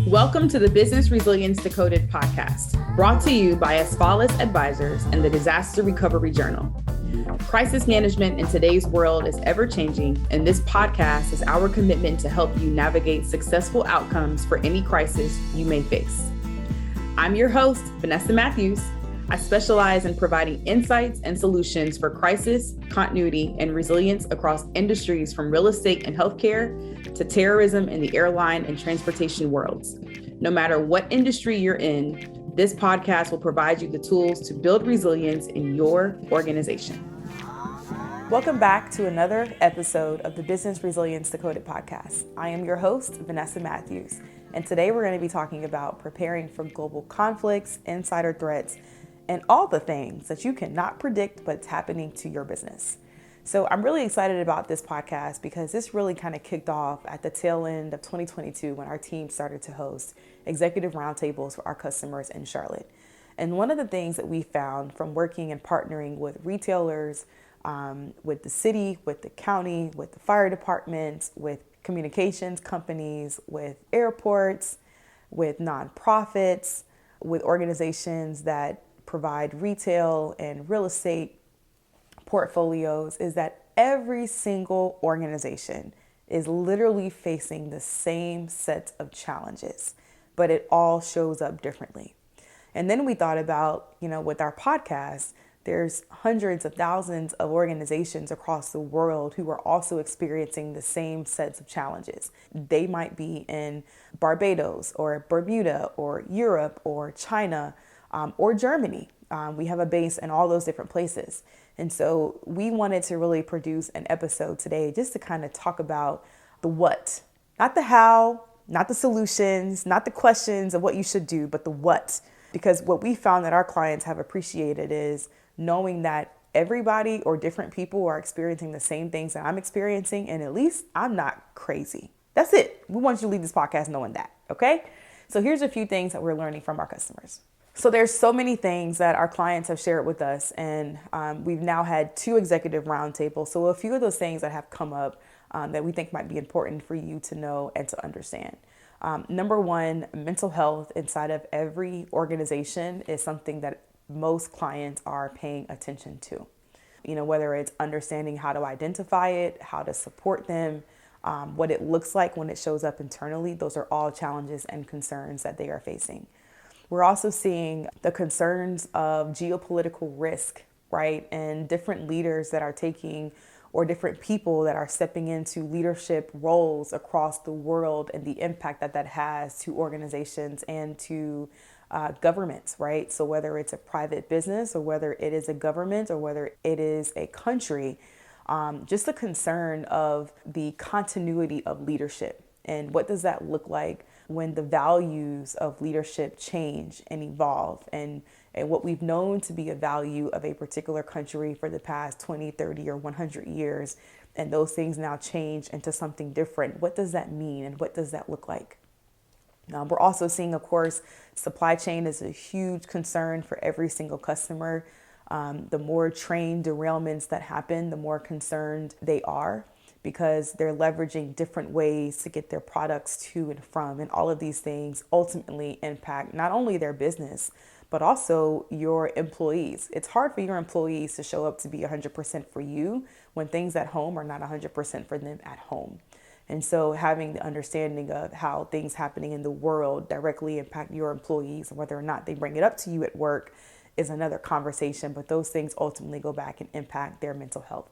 Welcome to the Business Resilience Decoded podcast, brought to you by Asphalis Advisors and the Disaster Recovery Journal. Crisis management in today's world is ever-changing, and this podcast is our commitment to help you navigate successful outcomes for any crisis you may face. I'm your host, Vanessa Matthews. I specialize in providing insights and solutions for crisis, continuity, and resilience across industries from real estate and healthcare to terrorism in the airline and transportation worlds. No matter what industry you're in, this podcast will provide you the tools to build resilience in your organization. Welcome back to another episode of the Business Resilience Decoded podcast. I am your host, Vanessa Matthews, and today we're going to be talking about preparing for global conflicts, insider threats, and all the things that you cannot predict but it's happening to your business. So I'm really excited about this podcast because this really kind of kicked off at the tail end of 2022 when our team started to host executive roundtables for our customers in Charlotte. And one of the things that we found from working and partnering with retailers, with the city, with the county, with the fire departments, with communications companies, with airports, with nonprofits, with organizations that provide retail and real estate portfolios, is that every single organization is literally facing the same set of challenges, but it all shows up differently. And then we thought about, with our podcast, there's hundreds of thousands of organizations across the world who are also experiencing the same sets of challenges. They might be in Barbados or Bermuda or Europe or China, or Germany. We have a base in all those different places. And so we wanted to really produce an episode today just to kind of talk about the what, not the how, not the solutions, not the questions of what you should do, but the what. Because what we found that our clients have appreciated is knowing that everybody or different people are experiencing the same things that I'm experiencing, and at least I'm not crazy. That's it. We want you to leave this podcast knowing that, okay? So here's a few things that we're learning from our customers. So there's so many things that our clients have shared with us, and we've now had 2 executive roundtables. So a few of those things that have come up that we think might be important for you to know and to understand. Number one, mental health inside of every organization is something that most clients are paying attention to. Whether it's understanding how to identify it, how to support them, what it looks like when it shows up internally, those are all challenges and concerns that they are facing. We're also seeing the concerns of geopolitical risk, right? And different leaders that are taking, or different people that are stepping into leadership roles across the world, and the impact that that has to organizations and to governments, right? So whether it's a private business or whether it is a government or whether it is a country, just the concern of the continuity of leadership. And what does that look like when the values of leadership change and evolve, and what we've known to be a value of a particular country for the past 20, 30, or 100 years, and those things now change into something different. What does that mean, and what does that look like? We're also seeing, of course, supply chain is a huge concern for every single customer. The more train derailments that happen, the more concerned they are, because they're leveraging different ways to get their products to and from. And all of these things ultimately impact not only their business, but also your employees. It's hard for your employees to show up to be 100% for you when things at home are not 100% for them at home. And so having the understanding of how things happening in the world directly impact your employees, and whether or not they bring it up to you at work, is another conversation. But those things ultimately go back and impact their mental health.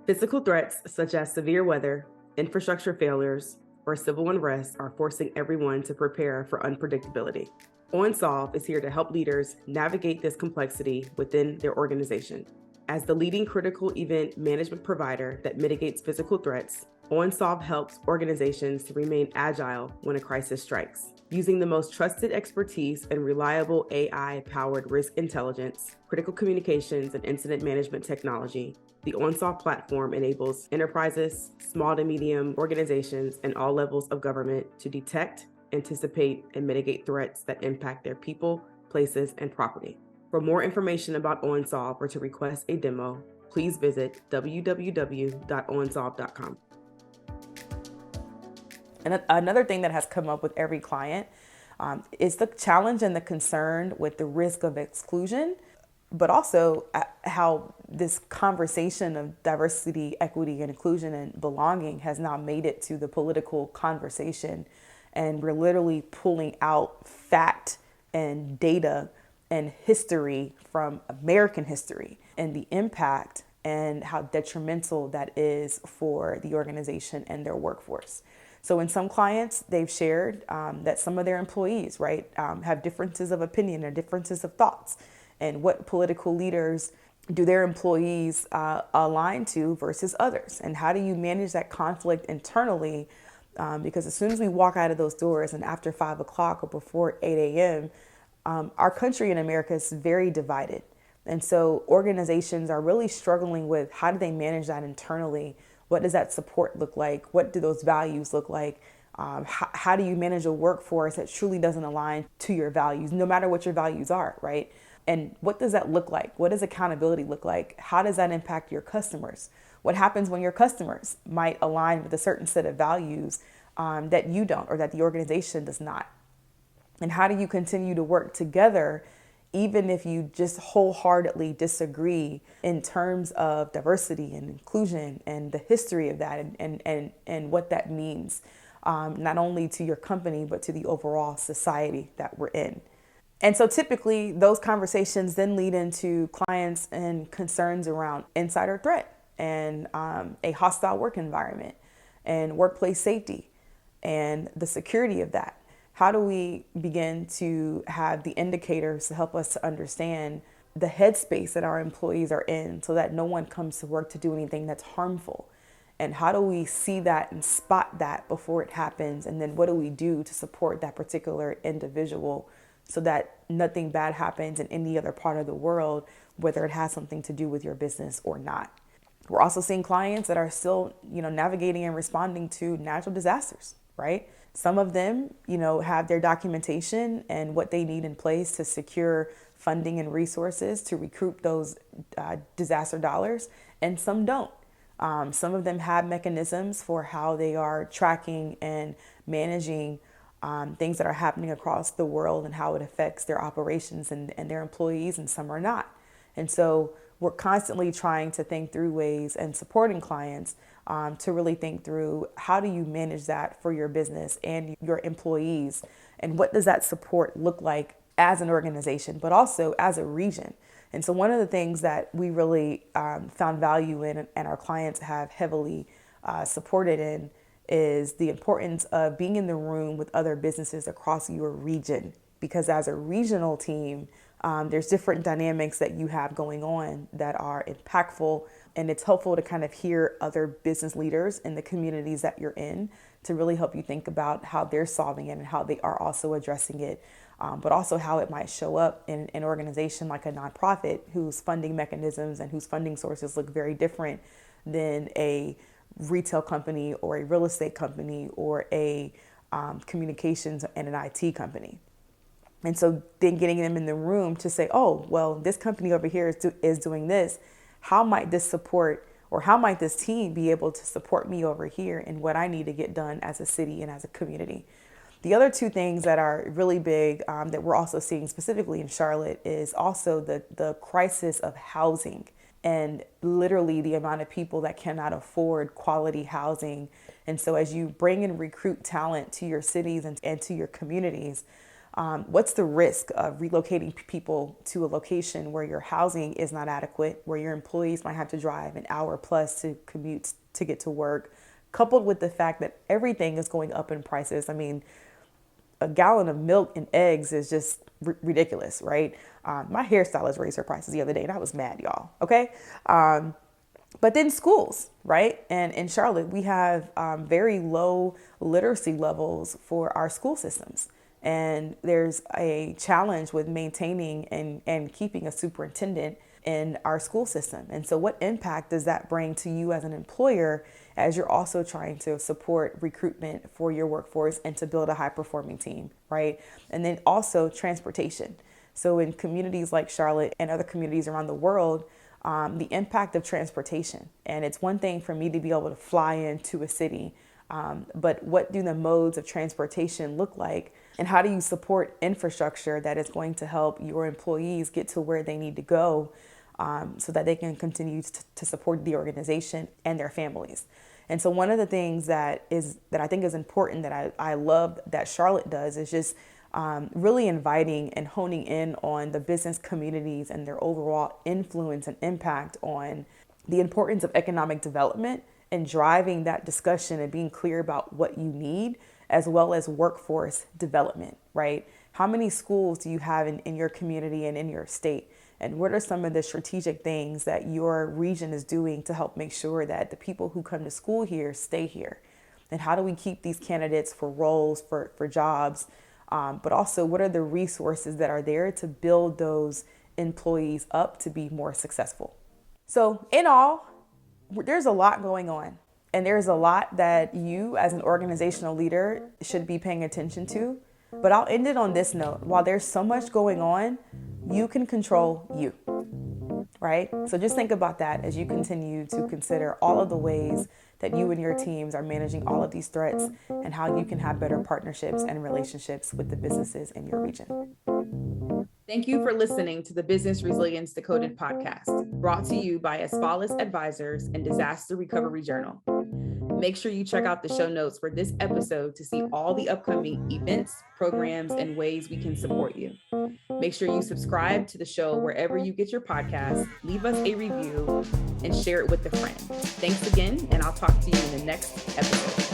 Physical threats such as severe weather, infrastructure failures, or civil unrest are forcing everyone to prepare for unpredictability. OnSolve is here to help leaders navigate this complexity within their organization. As the leading critical event management provider that mitigates physical threats, OnSolve helps organizations to remain agile when a crisis strikes. Using the most trusted expertise and reliable AI-powered risk intelligence, critical communications, and incident management technology, the OnSolve platform enables enterprises, small to medium organizations, and all levels of government to detect, anticipate, and mitigate threats that impact their people, places, and property. For more information about OnSolve or to request a demo, please visit www.onsolve.com. And another thing that has come up with every client is the challenge and the concern with the risk of exclusion, but also how this conversation of diversity, equity, and inclusion and belonging has now made it to the political conversation. And we're literally pulling out fact and data and history from American history and the impact and how detrimental that is for the organization and their workforce. So in some clients, they've shared that some of their employees, right, have differences of opinion or differences of thoughts. And what political leaders do their employees align to versus others? And how do you manage that conflict internally? Because as soon as we walk out of those doors and after 5 o'clock or before 8 a.m., our country in America is very divided. And so organizations are really struggling with how do they manage that internally? What does that support look like? What do those values look like? How do you manage a workforce that truly doesn't align to your values, no matter what your values are, right? And what does that look like? What does accountability look like? How does that impact your customers? What happens when your customers might align with a certain set of values that you don't or that the organization does not? And how do you continue to work together even if you just wholeheartedly disagree in terms of diversity and inclusion and the history of that and what that means, not only to your company, but to the overall society that we're in. And so typically those conversations then lead into clients and concerns around insider threat and a hostile work environment and workplace safety and the security of that. How do we begin to have the indicators to help us to understand the headspace that our employees are in so that no one comes to work to do anything that's harmful? And how do we see that and spot that before it happens? And then what do we do to support that particular individual so that nothing bad happens in any other part of the world, whether it has something to do with your business or not? We're also seeing clients that are still, navigating and responding to natural disasters, right? Some of them, have their documentation and what they need in place to secure funding and resources to recruit those disaster dollars, and some don't. Some of them have mechanisms for how they are tracking and managing things that are happening across the world and how it affects their operations and their employees, and some are not. And so we're constantly trying to think through ways and supporting clients to really think through how do you manage that for your business and your employees, and what does that support look like as an organization, but also as a region. And so one of the things that we really found value in and our clients have heavily supported in is the importance of being in the room with other businesses across your region, because as a regional team, there's different dynamics that you have going on that are impactful, and it's helpful to kind of hear other business leaders in the communities that you're in to really help you think about how they're solving it and how they are also addressing it, but also how it might show up in an organization like a nonprofit whose funding mechanisms and whose funding sources look very different than a retail company or a real estate company or a communications and an IT company. And so then getting them in the room to say, oh, well, this company over here is doing this. How might this support, or how might this team be able to support me over here in what I need to get done as a city and as a community? The other two things that are really big that we're also seeing specifically in Charlotte is also the crisis of housing, and literally the amount of people that cannot afford quality housing. And so as you bring and recruit talent to your cities and to your communities, what's the risk of relocating people to a location where your housing is not adequate, where your employees might have to drive an hour plus to commute to get to work, coupled with the fact that everything is going up in prices? I mean, a gallon of milk and eggs is just ridiculous, right? My hairstylist raised her prices the other day and I was mad, y'all. Okay. But then schools, right? And in Charlotte, we have very low literacy levels for our school systems. And there's a challenge with maintaining and keeping a superintendent in our school system. And so what impact does that bring to you as an employer as you're also trying to support recruitment for your workforce and to build a high performing team, right? And then also transportation. So in communities like Charlotte and other communities around the world, the impact of transportation. And it's one thing for me to be able to fly into a city, but what do the modes of transportation look like? And how do you support infrastructure that is going to help your employees get to where they need to go so that they can continue to support the organization and their families? And so one of the things that I think is important that I love that Charlotte does is just really inviting and honing in on the business communities and their overall influence and impact on the importance of economic development and driving that discussion and being clear about what you need, as well as workforce development, right? How many schools do you have in your community and in your state? And what are some of the strategic things that your region is doing to help make sure that the people who come to school here stay here? And how do we keep these candidates for roles, for jobs? But also, what are the resources that are there to build those employees up to be more successful? So in all, there's a lot going on. And there's a lot that you as an organizational leader should be paying attention to. But I'll end it on this note. While there's so much going on, you can control you, right? So just think about that as you continue to consider all of the ways that you and your teams are managing all of these threats and how you can have better partnerships and relationships with the businesses in your region. Thank you for listening to the Business Resilience Decoded podcast, brought to you by Asfalis Advisors and Disaster Recovery Journal. Make sure you check out the show notes for this episode to see all the upcoming events, programs, and ways we can support you. Make sure you subscribe to the show wherever you get your podcasts, leave us a review, and share it with a friend. Thanks again, and I'll talk to you in the next episode.